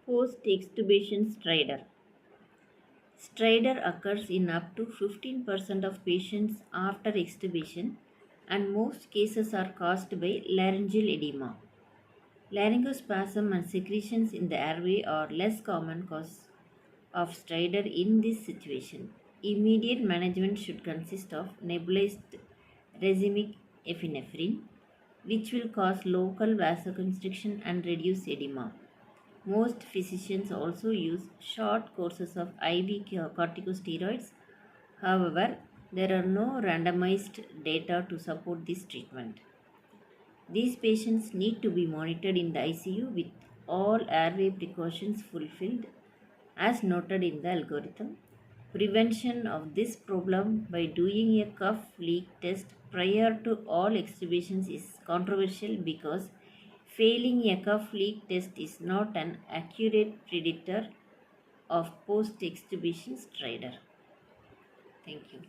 Postextubation stridor. Stridor occurs in up to 15% of patients after extubation, and most cases are caused by laryngeal edema. Laryngospasm and secretions in the airway are less common cause of stridor in this situation. Immediate management should consist of nebulized racemic epinephrine, which will cause local vasoconstriction and reduce edema. Most physicians also use short courses of IV corticosteroids. However, there are no randomized data to support this treatment. These patients need to be monitored in the ICU with all airway precautions fulfilled as noted in the algorithm. Prevention of this problem by doing a cuff leak test prior to all extubations is controversial because failing a cuff leak test is not an accurate predictor of post extubation stridor. Thank you.